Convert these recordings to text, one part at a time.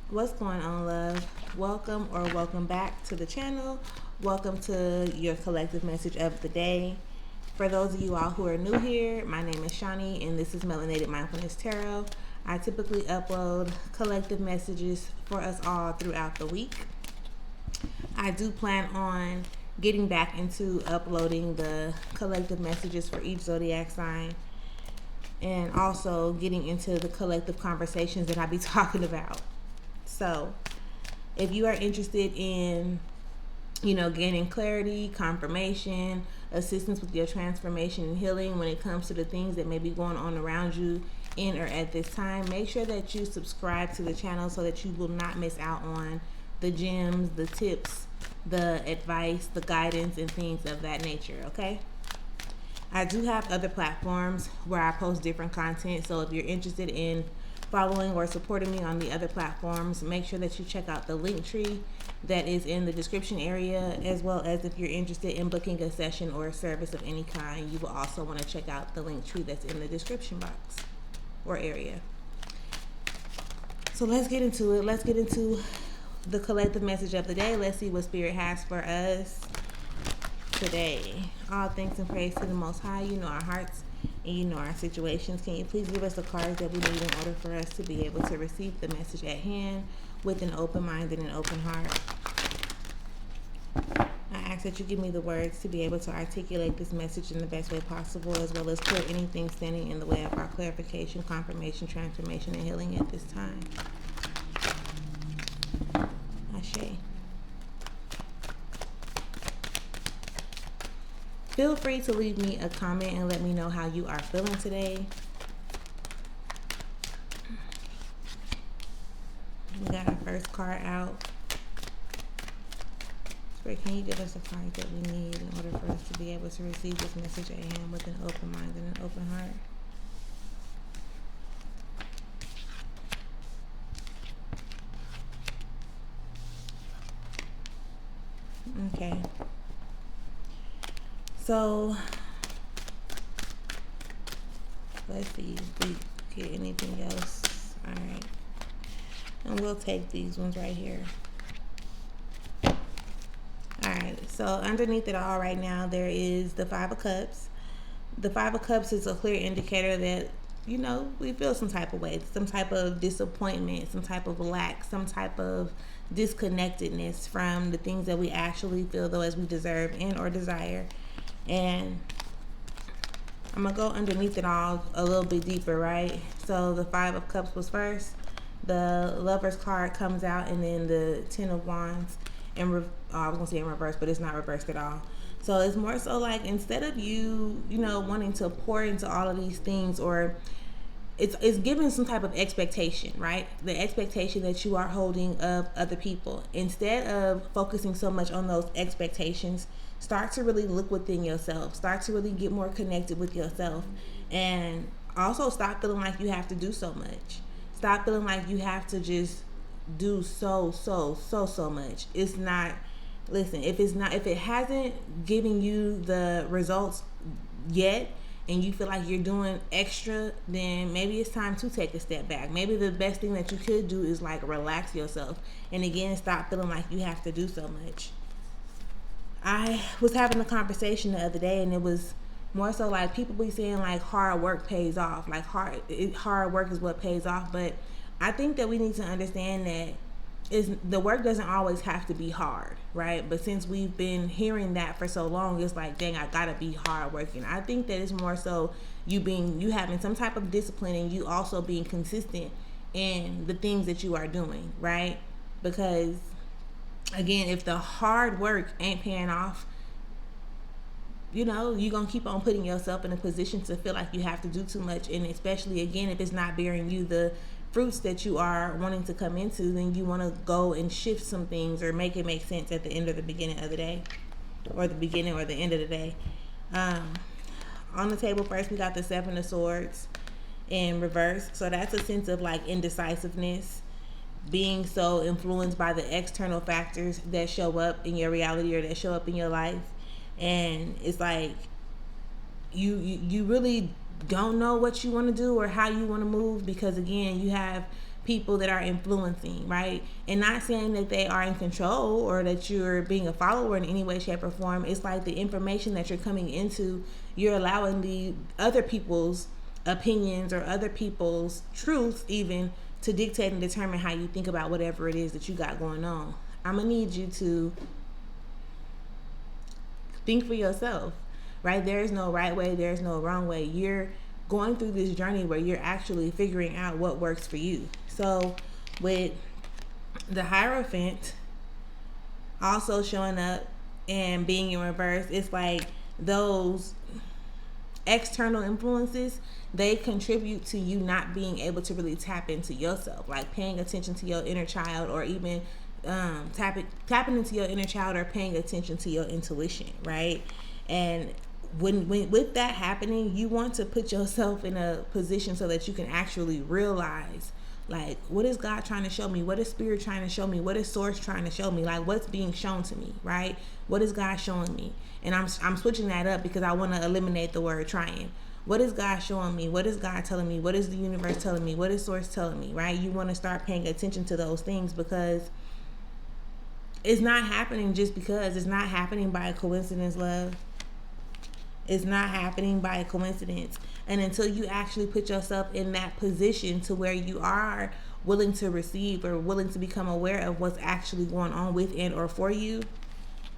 What's going on, love? Welcome or welcome back to the channel. Welcome to your collective message of the day. For those of you all who are new here, my name is Shawnee and this is Melanated Mindfulness Tarot. I typically upload collective messages for us all throughout the week. I do plan on getting back into uploading the collective messages for each zodiac sign and also getting into the collective conversations that I be talking about. So if you are interested in, gaining clarity, confirmation, assistance with your transformation and healing when it comes to the things that may be going on around you in or at this time, make sure that you subscribe to the channel so that you will not miss out on the gems, the tips, the advice, the guidance, and things of that nature, okay? I do have other platforms where I post different content, so if you're interested in following or supporting me on the other platforms, make sure that you check out the link tree that is in the description area, as well as if you're interested in booking a session or a service of any kind, you will also want to check out the link tree that's in the description box or area. So let's get into it. Let's get into the collective message of the day. Let's see what Spirit has for us today. All thanks and praise to the Most High. You know our hearts and you know our situations. Can you please give us the cards that we need in order for us to be able to receive the message at hand with an open mind and an open heart? I ask that you give me the words to be able to articulate this message in the best way possible, as well as clear anything standing in the way of our clarification, confirmation, transformation, and healing at this time. Ashe. Feel free to leave me a comment and let me know how you are feeling today. We got our first card out. Spirit, can you give us the cards that we need in order for us to be able to receive this message at hand with an open mind and an open heart? Okay. So, let's see if we get anything else. Alright. And we'll take these ones right here. Alright, so underneath it all right now, there is the Five of Cups. The Five of Cups is a clear indicator that, we feel some type of way, some type of disappointment, some type of lack, some type of disconnectedness from the things that we actually feel though as we deserve and or desire. And I'm going to go underneath it all a little bit deeper, right? So the Five of Cups was first. The Lover's card comes out, and then the Ten of Wands. I was going to say in reverse, but it's not reversed at all. So it's more so like instead of you wanting to pour into all of these things, or it's giving some type of expectation, right? The expectation that you are holding of other people. Instead of focusing so much on those expectations, start to really look within yourself. Start to really get more connected with yourself. And also stop feeling like you have to do so much. Stop feeling like you have to just do so much. It's not, listen, if it hasn't given you the results yet, and you feel like you're doing extra, then maybe it's time to take a step back. Maybe the best thing that you could do is like relax yourself. And again, stop feeling like you have to do so much. I was having a conversation the other day, and it was more so like people be saying like hard work pays off. Like hard work is what pays off. But I think that we need to understand that the work doesn't always have to be hard, right? But since we've been hearing that for so long, it's like, dang, I gotta be hard working. I think that it's more so you having some type of discipline, and you also being consistent in the things that you are doing, right? Because again, if the hard work ain't paying off, you're gonna keep on putting yourself in a position to feel like you have to do too much. And especially again, if it's not bearing you the fruits that you are wanting to come into, then you want to go and shift some things or make it make sense at the end or the beginning of the day, or the beginning or the end of the day. On the table first, we got the Seven of Swords in reverse. So that's a sense of like indecisiveness, being so influenced by the external factors that show up in your reality or that show up in your life. And it's like you really don't know what you want to do or how you want to move, because again, you have people that are influencing, right? And not saying that they are in control or that you're being a follower in any way, shape, or form. It's like the information that you're coming into, you're allowing the other people's opinions or other people's truths even to dictate and determine how you think about whatever it is that you got going on. I'm gonna need you to think for yourself, right? There is no right way, there's no wrong way. You're going through this journey where you're actually figuring out what works for you. So with the Hierophant also showing up and being in reverse, it's like those external influences, they contribute to you not being able to really tap into yourself, like paying attention to your inner child, or even tapping into your inner child, or paying attention to your intuition, right? And when with that happening, you want to put yourself in a position so that you can actually realize, like, what is God trying to show me? What is Spirit trying to show me? What is Source trying to show me? Like, what's being shown to me, right? What is God showing me? And I'm switching that up because I want to eliminate the word trying. What is God showing me? What is God telling me? What is the universe telling me? What is Source telling me, right? You want to start paying attention to those things, because it's not happening just because. It's not happening by a coincidence, love. It's not happening by a coincidence. And until you actually put yourself in that position to where you are willing to receive or willing to become aware of what's actually going on with and or for you,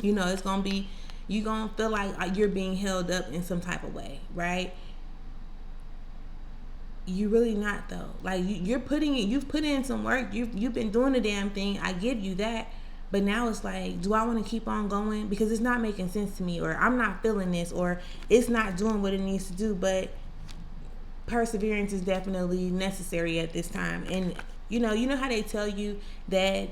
you know, it's going to be, you're going to feel like you're being held up in some type of way, right? You really not, though. Like, you've put in some work. You've been doing the damn thing. I give you that. But now it's like, do I want to keep on going? Because it's not making sense to me, or I'm not feeling this, or it's not doing what it needs to do. But perseverance is definitely necessary at this time. And you know how they tell you that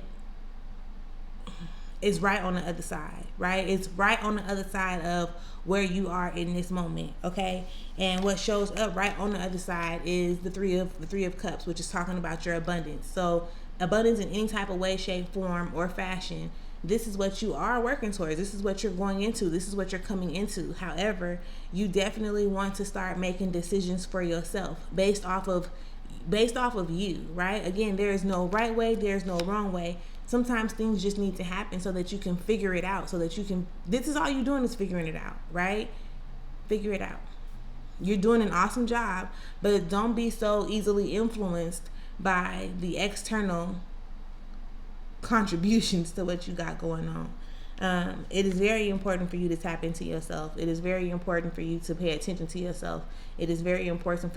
it's right on the other side, right? It's right on the other side of where you are in this moment, okay? And what shows up right on the other side is the three of cups, which is talking about your abundance. So abundance in any type of way, shape, form, or fashion, this is what you are working towards. This is what you're going into. This is what you're coming into. However, you definitely want to start making decisions for yourself based off of you, right? Again, there is no right way, there's no wrong way. Sometimes things just need to happen so that you can figure it out, so that you can, this is all you're doing is figuring it out, right? Figure it out. You're doing an awesome job, but don't be so easily influenced by the external contributions to what you got going on. It is very important for you to tap into yourself. It is very important for you to pay attention to yourself. It is very important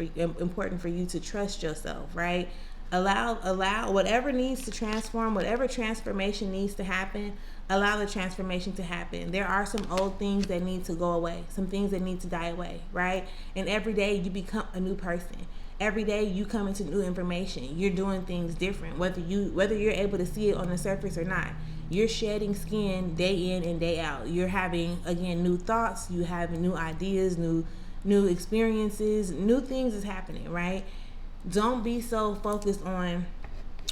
for you to trust yourself, right? Allow whatever needs to transform, whatever transformation needs to happen, allow the transformation to happen. There are some old things that need to go away, some things that need to die away, right? And every day you become a new person. Every day you come into new information. You're doing things different, whether you're able to see it on the surface or not. You're shedding skin day in and day out. You're having, again, new thoughts. You have new ideas, new experiences, new things is happening, right? Don't be so focused on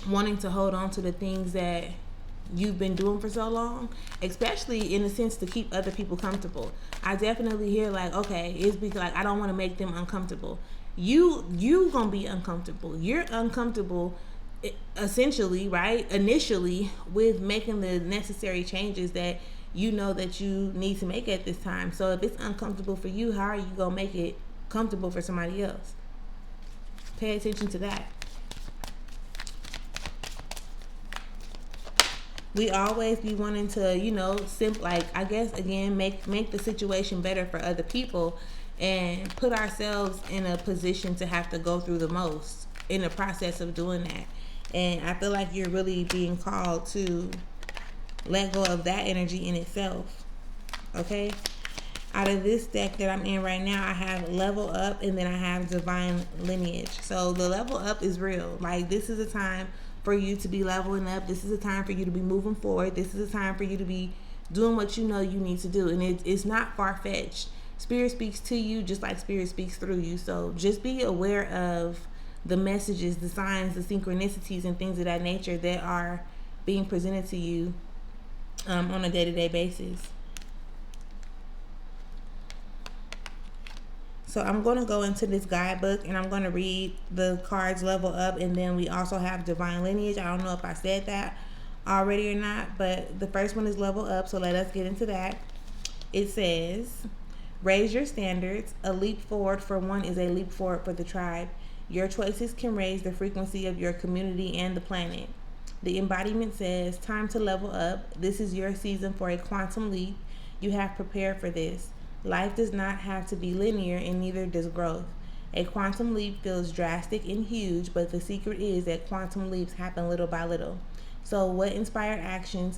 wanting to hold on to the things that you've been doing for so long, especially in the sense to keep other people comfortable. I definitely hear like, okay, it's because like I don't want to make them uncomfortable. You gonna be uncomfortable. You're uncomfortable essentially, right? Initially, with making the necessary changes that you know that you need to make at this time. So if it's uncomfortable for you, how are you gonna make it comfortable for somebody else? Pay attention to that. We always be wanting to, I guess again, make the situation better for other people, and put ourselves in a position to have to go through the most in the process of doing that. And I feel like you're really being called to let go of that energy in itself. Okay? Out of this deck that I'm in right now, I have Level Up and then I have Divine Lineage. So the Level Up is real. Like, this is a time for you to be leveling up. This is a time for you to be moving forward. This is a time for you to be doing what you know you need to do. And it's not far-fetched. Spirit speaks to you just like Spirit speaks through you. So just be aware of the messages, the signs, the synchronicities, and things of that nature that are being presented to you on a day-to-day basis. So I'm going to go into this guidebook and I'm going to read the cards level up, and then we also have divine lineage. I don't know if I said that already or not, but the first one is level up, so let us get into that. It says, raise your standards. A leap forward for one is a leap forward for the tribe. Your choices can raise the frequency of your community and the planet. The embodiment says, time to level up. This is your season for a quantum leap. You have prepared for this. Life does not have to be linear, and neither does growth. A quantum leap feels drastic and huge, but the secret is that quantum leaps happen little by little. So what inspired action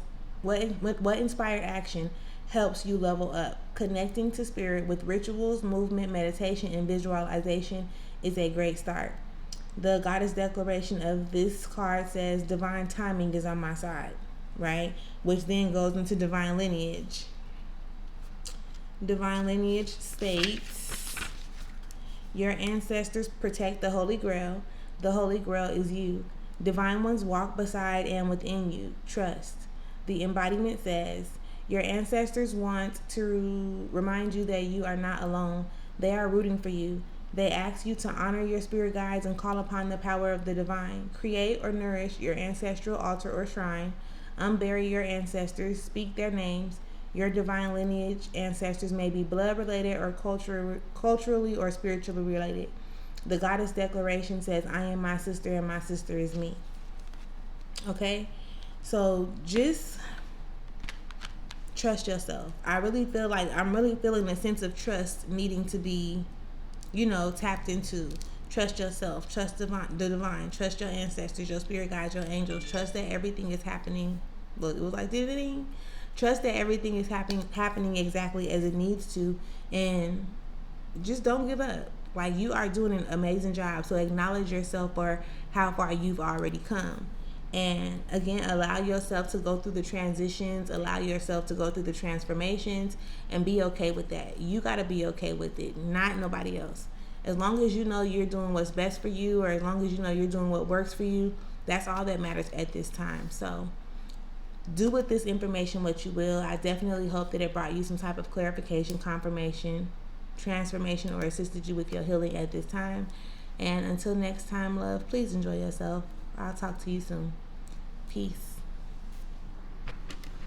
helps you level up? Connecting to spirit with rituals, movement, meditation, and visualization is a great start. The goddess declaration of this card says, divine timing is on my side, right? Which then goes into divine lineage. Divine lineage states, your ancestors protect the Holy Grail. The Holy Grail is you. Divine ones walk beside and within you. Trust. The embodiment says, your ancestors want to remind you that you are not alone. They are rooting for you. They ask you to honor your spirit guides and call upon the power of the divine. Create or nourish your ancestral altar or shrine. Unbury your ancestors. Speak their names. Your divine lineage ancestors may be blood related or culturally or spiritually related. The goddess declaration says, I am my sister and my sister is me. Okay? So just trust yourself. I'm really feeling a sense of trust needing to be, tapped into. Trust yourself. Trust the divine. Trust your ancestors, your spirit guides, your angels. Trust that everything is happening. Look, it was like ding. Trust that everything is happening exactly as it needs to, and just don't give up. Like, you are doing an amazing job. So acknowledge yourself for how far you've already come. And again, allow yourself to go through the transitions, allow yourself to go through the transformations, and be okay with that. You got to be okay with it, not nobody else. As long as you know you're doing what's best for you, or as long as you know you're doing what works for you, that's all that matters at this time. So do with this information what you will. I definitely hope that it brought you some type of clarification, confirmation, transformation, or assisted you with your healing at this time. And until next time, love, please enjoy yourself. I'll talk to you soon. Peace.